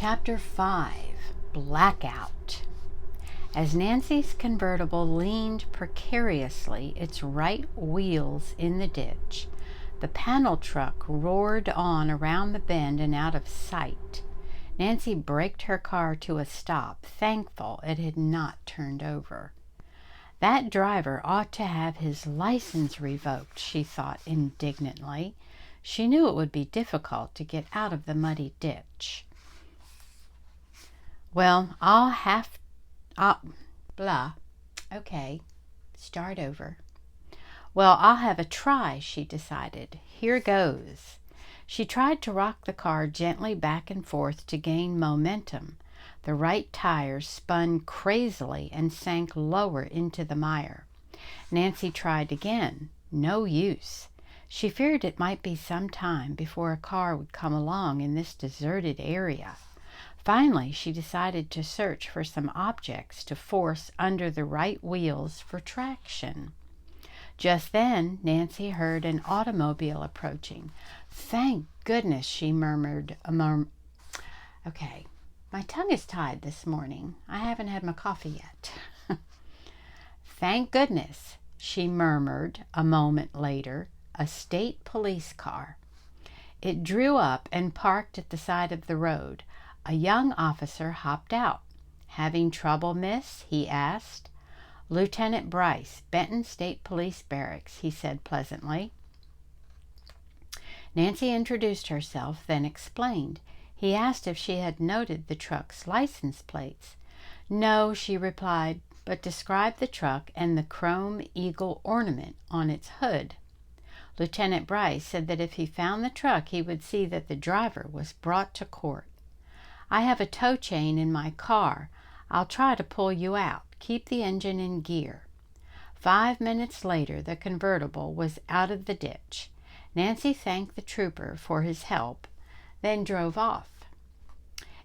Chapter 5, Blackout. As Nancy's convertible leaned precariously, its right wheels in the ditch, the panel truck roared on around the bend and out of sight. Nancy braked her car to a stop, thankful it had not turned over. That driver ought to have his license revoked, she thought indignantly. She knew it would be difficult to get out of the muddy ditch. Okay, start over. I'll have a try, she decided. Here goes. She tried to rock the car gently back and forth to gain momentum. The right tire spun crazily and sank lower into the mire. Nancy tried again. No use. She feared it might be some time before a car would come along in this deserted area. Finally, she decided to search for some objects to force under the right wheels for traction. Just then, Nancy heard an automobile approaching. Thank goodness, she murmured. Okay, my tongue is tied this morning. I haven't had my coffee yet. Thank goodness, she murmured a moment later. A state police car. It drew up and parked at the side of the road. A young officer hopped out. "Having trouble, miss?" he asked. "Lieutenant Bryce, Benton State Police Barracks," he said pleasantly. Nancy introduced herself, then explained. He asked if she had noted the truck's license plates. "No," she replied, but described the truck and the chrome eagle ornament on its hood. Lieutenant Bryce said that if he found the truck, he would see that the driver was brought to court. "I have a tow chain in my car. I'll try to pull you out. Keep the engine in gear." 5 minutes later, the convertible was out of the ditch. Nancy thanked the trooper for his help, then drove off.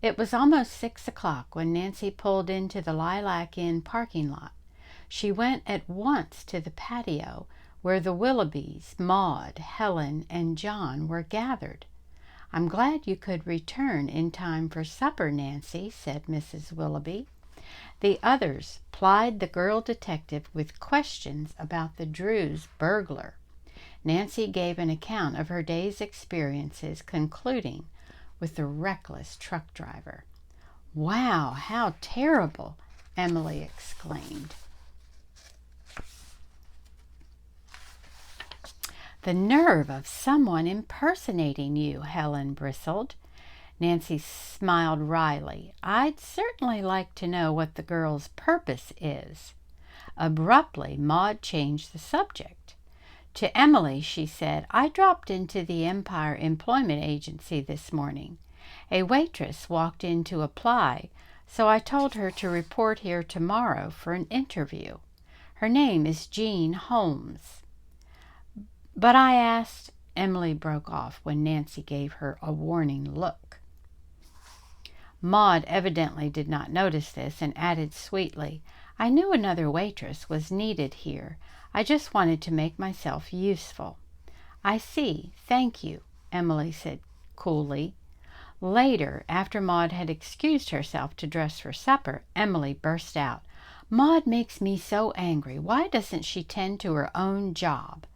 It was almost 6 o'clock when Nancy pulled into the Lilac Inn parking lot. She went at once to the patio where the Willoughbys, Maud, Helen, and John were gathered. "I'm glad you could return in time for supper, Nancy," said Mrs. Willoughby. The others plied the girl detective with questions about the Drews burglar. Nancy gave an account of her day's experiences, concluding with the reckless truck driver. "Wow, how terrible!" Emily exclaimed. "The nerve of someone impersonating you," Helen bristled. Nancy smiled wryly. "I'd certainly like to know what the girl's purpose is." Abruptly, Maud changed the subject. To Emily, she said, "I dropped into the Empire Employment Agency this morning. A waitress walked in to apply, so I told her to report here tomorrow for an interview. Her name is Jean Holmes." "But I asked," Emily broke off when Nancy gave her a warning look. Maud evidently did not notice this and added sweetly, "I knew another waitress was needed here. I just wanted to make myself useful." "I see. Thank you," Emily said coolly. Later, after Maud had excused herself to dress for supper, Emily burst out, "Maud makes me so angry. Why doesn't she tend to her own job?"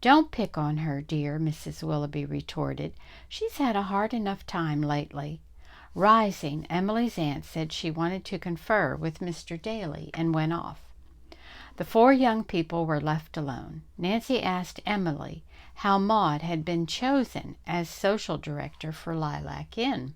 "Don't pick on her, dear," Mrs. Willoughby retorted. "She's had a hard enough time lately." Rising, Emily's aunt said she wanted to confer with Mr. Daly and went off. The 4 young people were left alone. Nancy asked Emily how Maud had been chosen as social director for Lilac Inn.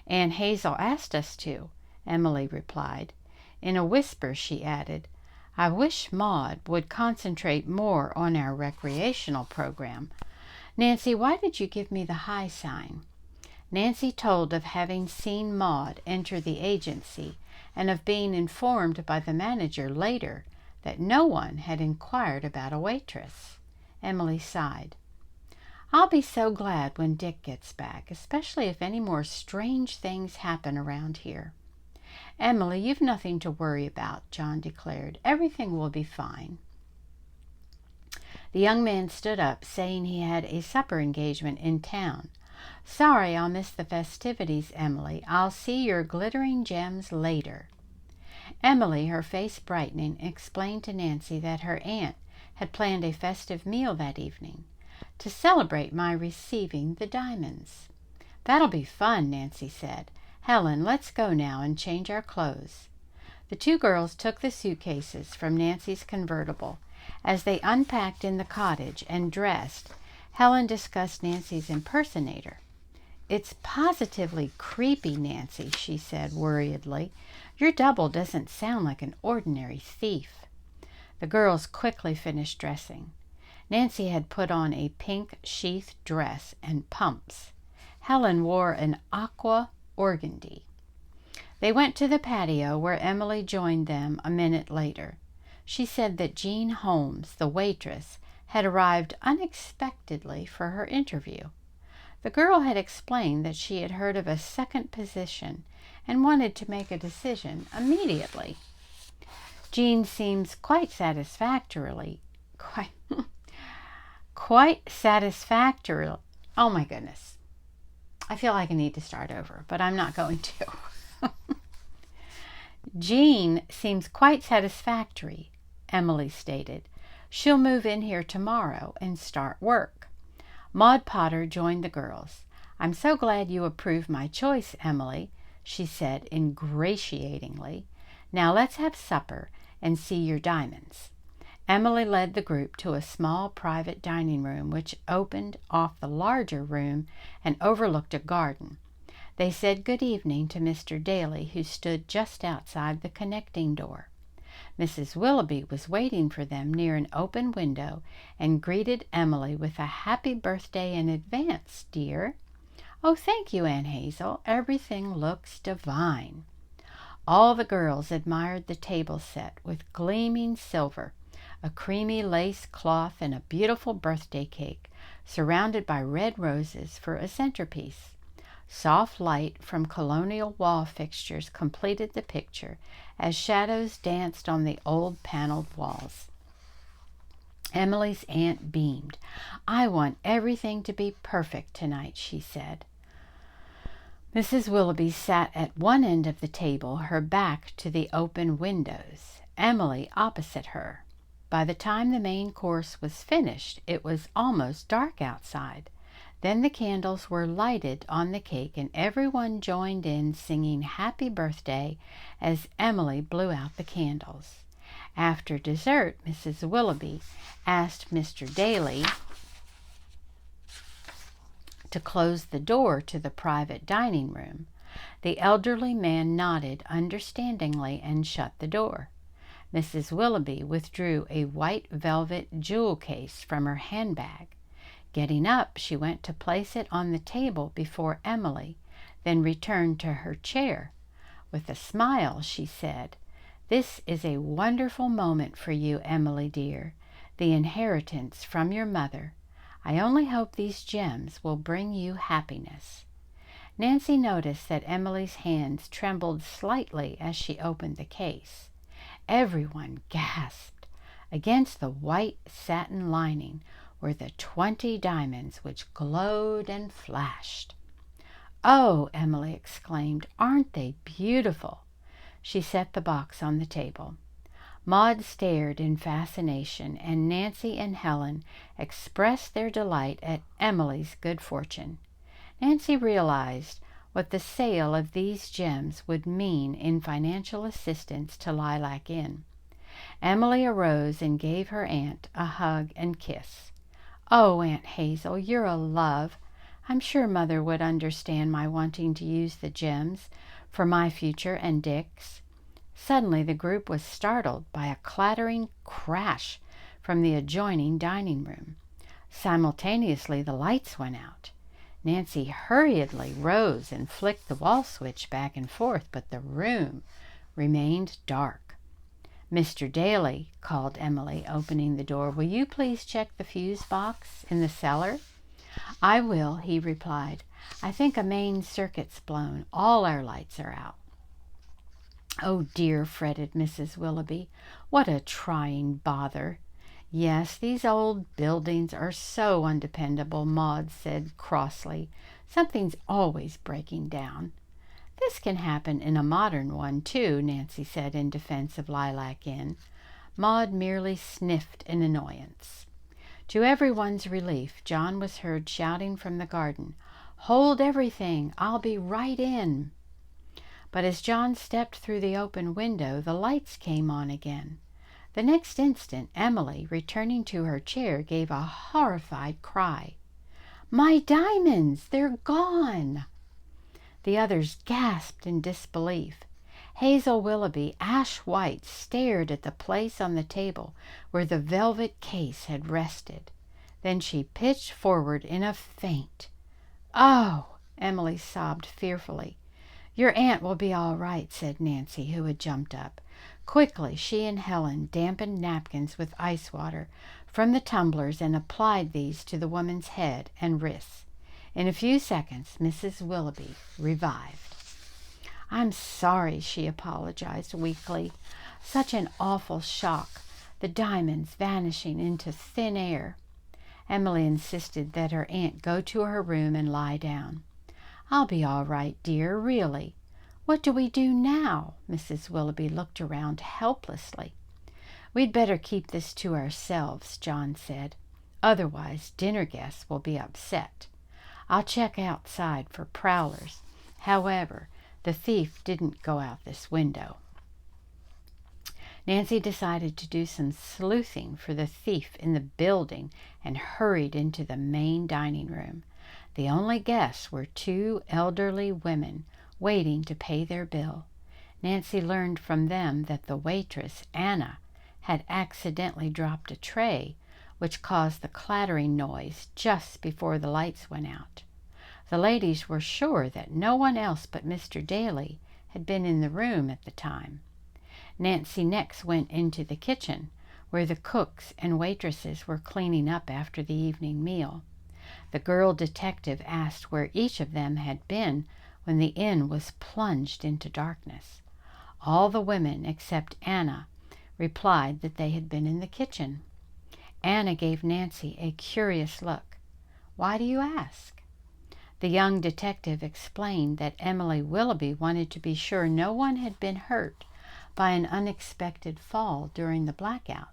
"Aunt Hazel asked us to," Emily replied. In a whisper she added, "I wish Maud would concentrate more on our recreational program." "Nancy, why did you give me the high sign?" Nancy told of having seen Maud enter the agency and of being informed by the manager later that no one had inquired about a waitress. Emily sighed. "I'll be so glad when Dick gets back, especially if any more strange things happen around here." "Emily, you've nothing to worry about," John declared. "Everything will be fine." The young man stood up, saying he had a supper engagement in town. Sorry I'll miss the festivities, Emily. I'll see your glittering gems later." Emily, her face brightening, explained to Nancy that her aunt had planned a festive meal that evening to celebrate my receiving the diamonds. "That'll be fun," Nancy said. "Helen, let's go now and change our clothes." The two girls took the suitcases from Nancy's convertible. As they unpacked in the cottage and dressed, Helen discussed Nancy's impersonator. "It's positively creepy, Nancy," she said worriedly. "Your double doesn't sound like an ordinary thief." The girls quickly finished dressing. Nancy had put on a pink sheath dress and pumps. Helen wore an aqua organdy. They went to the patio, where Emily joined them a minute later. She said that Jean Holmes, the waitress, had arrived unexpectedly for her interview. The girl had explained that she had heard of a second position and wanted to make a decision immediately. "Jean seems quite satisfactory. Oh my goodness. I feel like I need to start over, but I'm not going to. "Jean seems quite satisfactory," Emily stated. "She'll move in here tomorrow and start work." Maud Potter joined the girls. "I'm so glad you approve my choice, Emily," she said ingratiatingly. "Now let's have supper and see your diamonds." Emily led the group to a small private dining room which opened off the larger room and overlooked a garden. They said good evening to Mr. Daly, who stood just outside the connecting door. Mrs. Willoughby was waiting for them near an open window and greeted Emily with a "Happy birthday in advance, dear." "Oh, thank you, Aunt Hazel. Everything looks divine." All the girls admired the table set with gleaming silver, a creamy lace cloth, and a beautiful birthday cake surrounded by red roses for a centerpiece. Soft light from colonial wall fixtures completed the picture as shadows danced on the old paneled walls. Emily's aunt beamed. "I want everything to be perfect tonight," she said. Mrs. Willoughby sat at one end of the table, her back to the open windows, Emily opposite her. By the time the main course was finished, it was almost dark outside. Then the candles were lighted on the cake, and everyone joined in singing "Happy Birthday" as Emily blew out the candles. After dessert, Mrs. Willoughby asked Mr. Daly to close the door to the private dining room. The elderly man nodded understandingly and shut the door. Mrs. Willoughby withdrew a white velvet jewel case from her handbag. Getting up, she went to place it on the table before Emily, then returned to her chair. With a smile, she said, "This is a wonderful moment for you, Emily dear, the inheritance from your mother. I only hope these gems will bring you happiness." Nancy noticed that Emily's hands trembled slightly as she opened the case. Everyone gasped. Against the white satin lining were the 20 diamonds which glowed and flashed. "Oh," Emily exclaimed, "aren't they beautiful?" She set the box on the table. Maud stared in fascination, and Nancy and Helen expressed their delight at Emily's good fortune. Nancy realized what the sale of these gems would mean in financial assistance to Lilac Inn. Emily arose and gave her aunt a hug and kiss. "Oh, Aunt Hazel, you're a love. I'm sure Mother would understand my wanting to use the gems for my future and Dick's." Suddenly the group was startled by a clattering crash from the adjoining dining room. Simultaneously the lights went out. Nancy hurriedly rose and flicked the wall switch back and forth, but the room remained dark. "Mr. Daly," called Emily, opening the door, "will you please check the fuse box in the cellar?" "I will," he replied. "I think a main circuit's blown. All our lights are out." "Oh dear," fretted Mrs. Willoughby. "What a trying bother." "Yes, these old buildings are so undependable," Maud said crossly. Something's always breaking down. This can happen in a modern one, too, Nancy said in defense of Lilac Inn. Maud merely sniffed in annoyance. To everyone's relief, John was heard shouting from the garden, "Hold everything! I'll be right in!" But as John stepped through the open window, the lights came on again. The next instant, Emily, returning to her chair, gave a horrified cry. "My diamonds! They're gone!" The others gasped in disbelief. Hazel Willoughby, ash white, stared at the place on the table where the velvet case had rested. Then she pitched forward in a faint. "Oh!" Emily sobbed fearfully. "Your aunt will be all right," said Nancy, who had jumped up. Quickly, she and Helen dampened napkins with ice water from the tumblers and applied these to the woman's head and wrists. In a few seconds, Mrs. Willoughby revived. "I'm sorry," she apologized weakly. "Such an awful shock, the diamonds vanishing into thin air." Emily insisted that her aunt go to her room and lie down. "I'll be all right, dear, really. What do we do now?" Mrs. Willoughby looked around helplessly. "We'd better keep this to ourselves," John said. "Otherwise, dinner guests will be upset. I'll check outside for prowlers. However, the thief didn't go out this window." Nancy decided to do some sleuthing for the thief in the building and hurried into the main dining room. The only guests were two elderly women waiting to pay their bill. Nancy learned from them that the waitress, Anna, had accidentally dropped a tray, which caused the clattering noise just before the lights went out. The ladies were sure that no one else but Mr. Daly had been in the room at the time. Nancy next went into the kitchen, where the cooks and waitresses were cleaning up after the evening meal. The girl detective asked where each of them had been when the inn was plunged into darkness. All the women except Anna replied that they had been in the kitchen. Anna gave Nancy a curious look. "Why do you ask?" The young detective explained that Emily Willoughby wanted to be sure no one had been hurt by an unexpected fall during the blackout.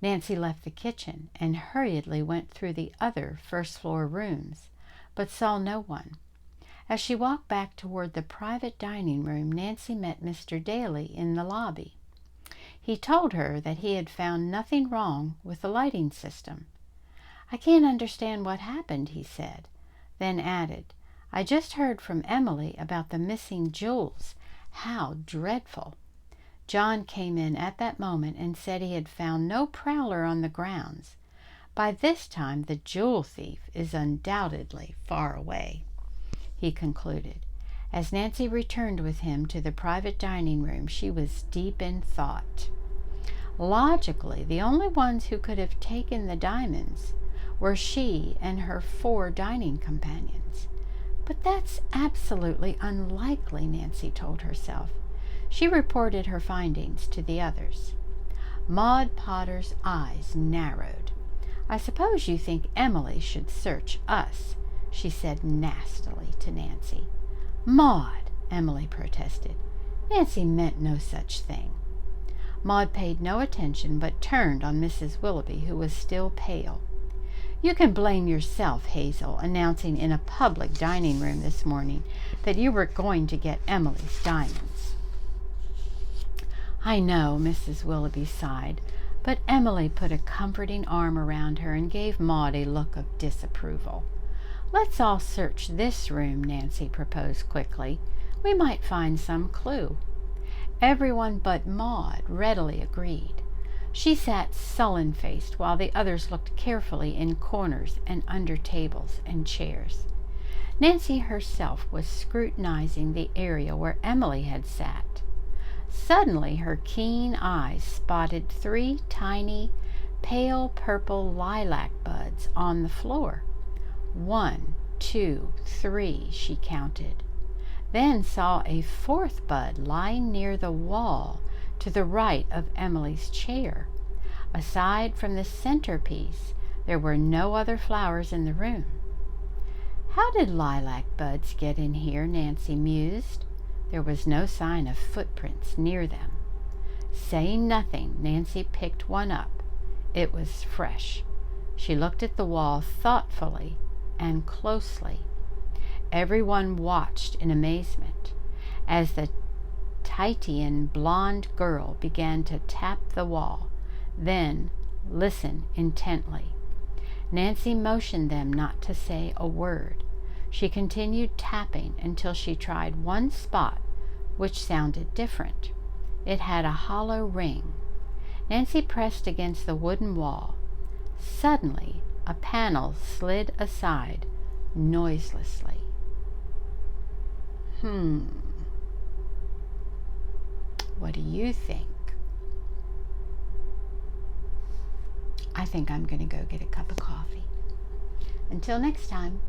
Nancy left the kitchen and hurriedly went through the other first-floor rooms, but saw no one. As she walked back toward the private dining room, Nancy met Mr. Daly in the lobby. He told her that he had found nothing wrong with the lighting system. "I can't understand what happened," he said, then added, "I just heard from Emily about the missing jewels. How dreadful!" John came in at that moment and said he had found no prowler on the grounds. "By this time the jewel thief is undoubtedly far away," he concluded. As Nancy returned with him to the private dining room, she was deep in thought. Logically, the only ones who could have taken the diamonds were she and her 4 dining companions. But that's absolutely unlikely, Nancy told herself. She reported her findings to the others. Maud Potter's eyes narrowed. "I suppose you think Emily should search us," she said nastily to Nancy. "Maud!" Emily protested. "Nancy meant no such thing." Maud paid no attention but turned on Mrs. Willoughby, who was still pale. "You can blame yourself, Hazel, announcing in a public dining room this morning that you were going to get Emily's diamonds." "I know," Mrs. Willoughby sighed, but Emily put a comforting arm around her and gave Maud a look of disapproval. "Let's all search this room," Nancy proposed quickly. "We might find some clue." Everyone but Maud readily agreed. She sat sullen-faced while the others looked carefully in corners and under tables and chairs. Nancy herself was scrutinizing the area where Emily had sat. Suddenly her keen eyes spotted 3 tiny, pale purple lilac buds on the floor. 1, 2, 3, she counted. Then saw a 4th bud lying near the wall to the right of Emily's chair. Aside from the centerpiece, there were no other flowers in the room. How did lilac buds get in here? Nancy mused. There was no sign of footprints near them. Saying nothing, Nancy picked one up. It was fresh. She looked at the wall thoughtfully and closely. Everyone watched in amazement as the Tahitian blonde girl began to tap the wall, then listen intently. Nancy motioned them not to say a word. She continued tapping until she tried one spot which sounded different. It had a hollow ring. Nancy pressed against the wooden wall. Suddenly, a panel slid aside noiselessly. What do you think? I think I'm going to go get a cup of coffee. Until next time.